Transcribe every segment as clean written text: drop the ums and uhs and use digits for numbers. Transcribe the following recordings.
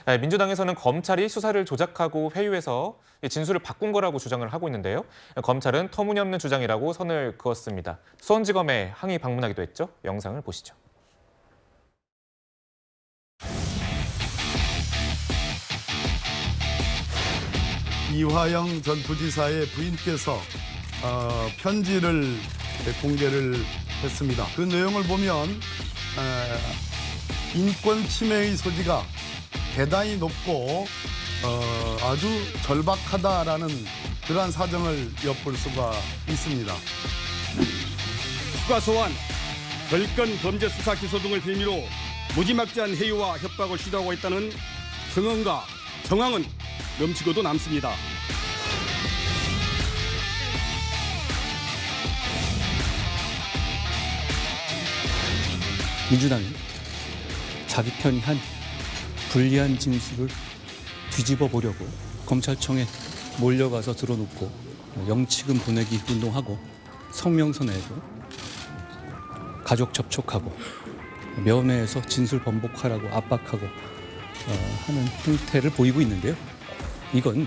민주당에서는 검찰이 수사를 조작하고 회유해서 진술을 바꾼 거라고 주장을 하고 있는데요. 검찰은 터무니없는 주장이라고 선을 그었습니다. 수원지검에 항의 방문하기도 했죠. 영상을 보시죠. 이화영 전 부지사의 부인께서 편지를 공개를 했습니다. 그 내용을 보면 인권 침해의 소지가 대단히 높고 아주 절박하다라는 그러한 사정을 엿볼 수가 있습니다. 추가 소환, 별건 범죄 수사 기소 등을 빌미로 무지막지한 해유와 협박을 시도하고 있다는 증언과 정황은 넘치고도 남습니다. 민주당은 자기 편이 한 불리한 진술을 뒤집어 보려고 검찰청에 몰려가서 들어놓고 영치금 보내기 운동하고 성명서 내고 가족 접촉하고 면회에서 진술 번복하라고 압박하고 하는 행태를 보이고 있는데요. 이건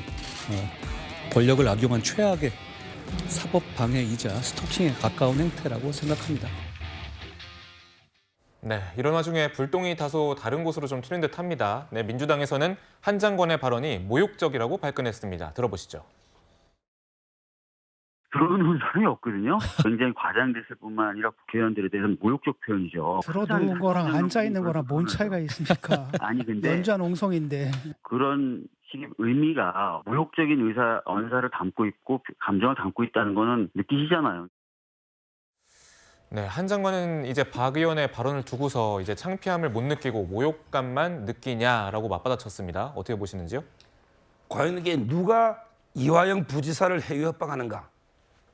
권력을 악용한 최악의 사법 방해이자 스토킹에 가까운 행태라고 생각합니다. 네, 이런 와중에 불똥이 다소 다른 곳으로 좀 튀는 듯합니다. 네, 민주당에서는 한 장관의 발언이 모욕적이라고 발끈했습니다. 들어보시죠. 들어오는 사람이 없거든요. 굉장히 과장됐을 뿐만 아니라 국회의원들에 대해서는 모욕적 표현이죠. 들어놓은 거랑 앉아있는 거랑 뭔 차이가 있습니까? 아니 근데 연좌농성인데. 그런 식의 의미가 모욕적인 언사를 담고 있고 감정을 담고 있다는 거는 느끼시잖아요. 네, 한 장관은 이제 박 의원의 발언을 두고서 이제 창피함을 못 느끼고 모욕감만 느끼냐라고 맞받아쳤습니다. 어떻게 보시는지요? 과연 이게 누가 이화영 부지사를 해유 협박하는가?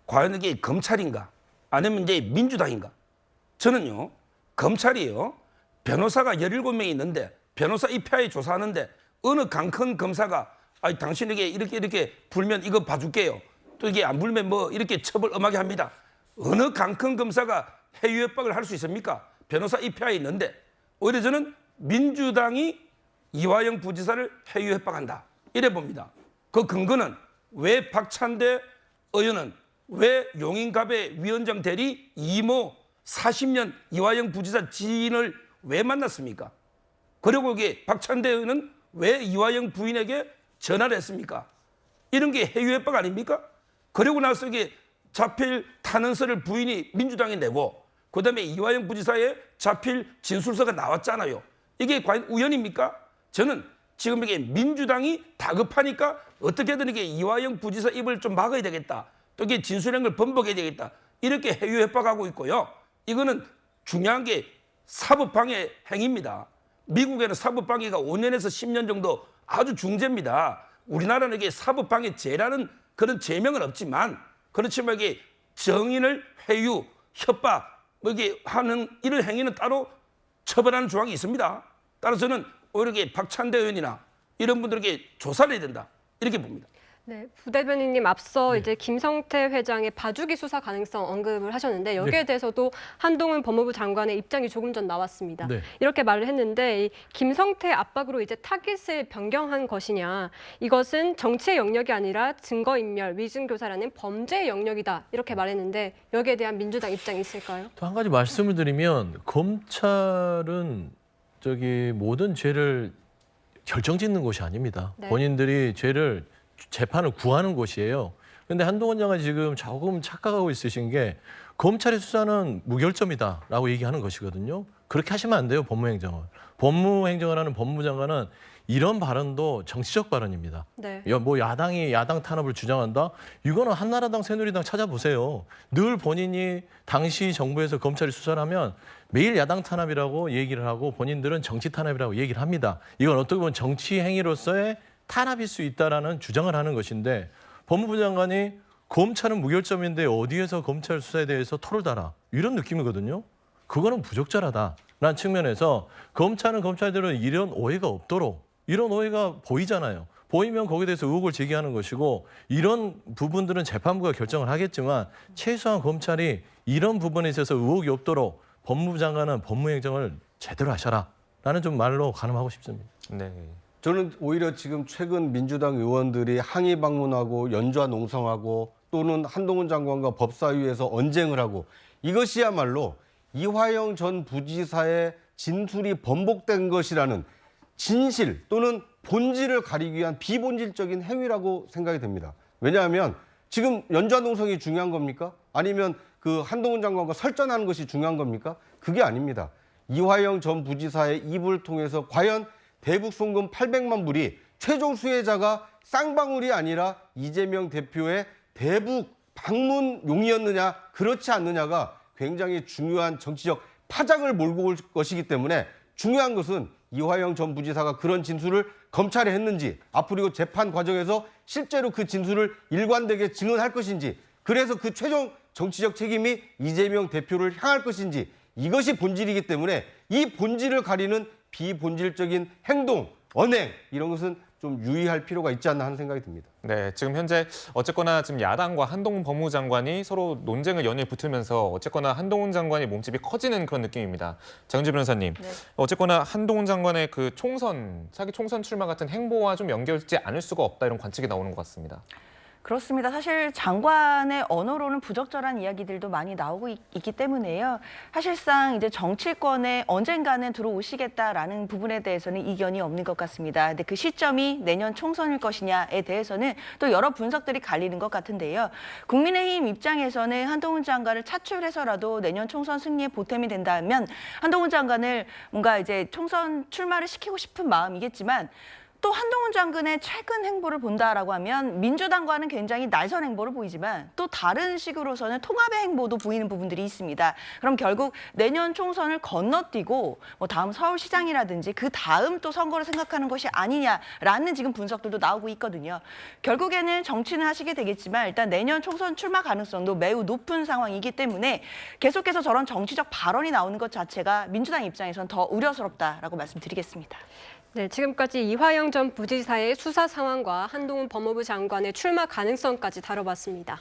과연 이게 검찰인가? 아니면 이제 민주당인가? 저는요, 검찰이요, 변호사가 17명이 있는데 변호사 입회하에 조사하는데 어느 강큰 검사가 당신에게 이렇게 불면 이거 봐줄게요. 또 이게 안 불면 뭐 이렇게 처벌 엄하게 합니다. 어느 강큰 검사가 해유 협박을 할 수 있습니까? 변호사 입회하에 있는데 오히려 저는 민주당이 이화영 부지사를 해유 협박한다. 이래 봅니다. 그 근거는 왜 박찬대 의원은 왜 용인갑의 위원장 대리 이모 40년 이화영 부지사 지인을 왜 만났습니까? 그리고 이게 박찬대 의원은 왜 이화영 부인에게 전화를 했습니까? 이런 게 해유 협박 아닙니까? 그리고 나서 이게 자필 탄원서를 부인이 민주당이 내고 그다음에 이화영 부지사의 자필 진술서가 나왔잖아요. 이게 과연 우연입니까? 저는 지금 이게 민주당이 다급하니까 어떻게든 이게 이화영 부지사 입을 좀 막아야 되겠다. 또 이게 진술한 걸 번복해야 되겠다. 이렇게 해유 협박하고 있고요. 이거는 중요한 게 사법방해 행위입니다. 미국에는 사법방해가 5년에서 10년 정도 아주 중죄입니다. 우리나라는 이게 사법방해죄라는 그런 죄명은 없지만 그렇지만 이게 정인을 회유, 협박 뭐 이게 하는 이런 행위는 따로 처벌하는 조항이 있습니다. 따라서 저는 오히려 이게 박찬대 의원이나 이런 분들에게 조사를 해야 된다. 이렇게 봅니다. 네, 부대변인님 앞서 이제 김성태 회장의 봐주기 수사 가능성 언급을 하셨는데 여기에 대해서도 한동훈 법무부 장관의 입장이 조금 전 나왔습니다. 이렇게 말을 했는데 이 김성태 압박으로 이제 타깃을 변경한 것이냐, 이것은 정치의 영역이 아니라 증거인멸, 위증교사라는 범죄의 영역이다 이렇게 말했는데 여기에 대한 민주당 입장이 있을까요? 또 한 가지 말씀을 드리면 검찰은 모든 죄를 결정짓는 곳이 아닙니다. 네. 본인들이 재판을 구하는 곳이에요. 그런데 한동훈 장관이 지금 조금 착각하고 있으신 게 검찰의 수사는 무결점이다라고 얘기하는 것이거든요. 그렇게 하시면 안 돼요, 법무행정은. 법무행정을 하는 법무부 장관은 이런 발언도 정치적 발언입니다. 네. 뭐 야당이 야당 탄압을 주장한다? 이거는 한나라당, 새누리당 찾아보세요. 늘 본인이 당시 정부에서 검찰이 수사를 하면 매일 야당 탄압이라고 얘기를 하고 본인들은 정치 탄압이라고 얘기를 합니다. 이건 어떻게 보면 정치 행위로서의 탄압일 수 있다라는 주장을 하는 것인데 법무부 장관이 검찰은 무결점인데 어디에서 검찰 수사에 대해서 토를 달아 이런 느낌이거든요. 그거는 부적절하다라는 측면에서 검찰은 검찰대로 이런 오해가 없도록 이런 오해가 보이잖아요. 보이면 거기에 대해서 의혹을 제기하는 것이고 이런 부분들은 재판부가 결정을 하겠지만 최소한 검찰이 이런 부분에 있어서 의혹이 없도록 법무부 장관은 법무행정을 제대로 하셔라라는 좀 말로 가늠하고 싶습니다. 네. 저는 오히려 지금 최근 민주당 의원들이 항의 방문하고 연좌 농성하고 또는 한동훈 장관과 법사위에서 언쟁을 하고 이것이야말로 이화영 전 부지사의 진술이 번복된 것이라는 진실 또는 본질을 가리기 위한 비본질적인 행위라고 생각이 됩니다. 왜냐하면 지금 연좌 농성이 중요한 겁니까? 아니면 그 한동훈 장관과 설전하는 것이 중요한 겁니까? 그게 아닙니다. 이화영 전 부지사의 입을 통해서 과연 대북 송금 800만 불이 최종 수혜자가 쌍방울이 아니라 이재명 대표의 대북 방문용이었느냐 그렇지 않느냐가 굉장히 중요한 정치적 파장을 몰고 올 것이기 때문에 중요한 것은 이화영 전 부지사가 그런 진술을 검찰에 했는지 앞으로 재판 과정에서 실제로 그 진술을 일관되게 증언할 것인지 그래서 그 최종 정치적 책임이 이재명 대표를 향할 것인지 이것이 본질이기 때문에 이 본질을 가리는 비본질적인 행동, 언행 이런 것은 좀 유의할 필요가 있지 않나 하는 생각이 듭니다. 네, 지금 현재 어쨌거나 지금 야당과 한동훈 법무장관이 서로 논쟁을 연일 붙으면서 어쨌거나 한동훈 장관의 몸집이 커지는 그런 느낌입니다. 장윤주 변호사님, 네. 어쨌거나 한동훈 장관의 그 차기 총선 출마 같은 행보와 좀 연결되지 않을 수가 없다 이런 관측이 나오는 것 같습니다. 그렇습니다. 사실 장관의 언어로는 부적절한 이야기들도 많이 나오고 있기 때문에요. 사실상 이제 정치권에 언젠가는 들어오시겠다라는 부분에 대해서는 이견이 없는 것 같습니다. 근데 그 시점이 내년 총선일 것이냐에 대해서는 또 여러 분석들이 갈리는 것 같은데요. 국민의힘 입장에서는 한동훈 장관을 차출해서라도 내년 총선 승리에 보탬이 된다면 한동훈 장관을 뭔가 이제 총선 출마를 시키고 싶은 마음이겠지만 또 한동훈 장관의 최근 행보를 본다라고 하면 민주당과는 굉장히 날선 행보를 보이지만 또 다른 식으로서는 통합의 행보도 보이는 부분들이 있습니다. 그럼 결국 내년 총선을 건너뛰고 뭐 다음 서울시장이라든지 그 다음 또 선거를 생각하는 것이 아니냐라는 지금 분석들도 나오고 있거든요. 결국에는 정치는 하시게 되겠지만 일단 내년 총선 출마 가능성도 매우 높은 상황이기 때문에 계속해서 저런 정치적 발언이 나오는 것 자체가 민주당 입장에서는 더 우려스럽다라고 말씀드리겠습니다. 네, 지금까지 이화영 전 부지사의 수사 상황과 한동훈 법무부 장관의 출마 가능성까지 다뤄봤습니다.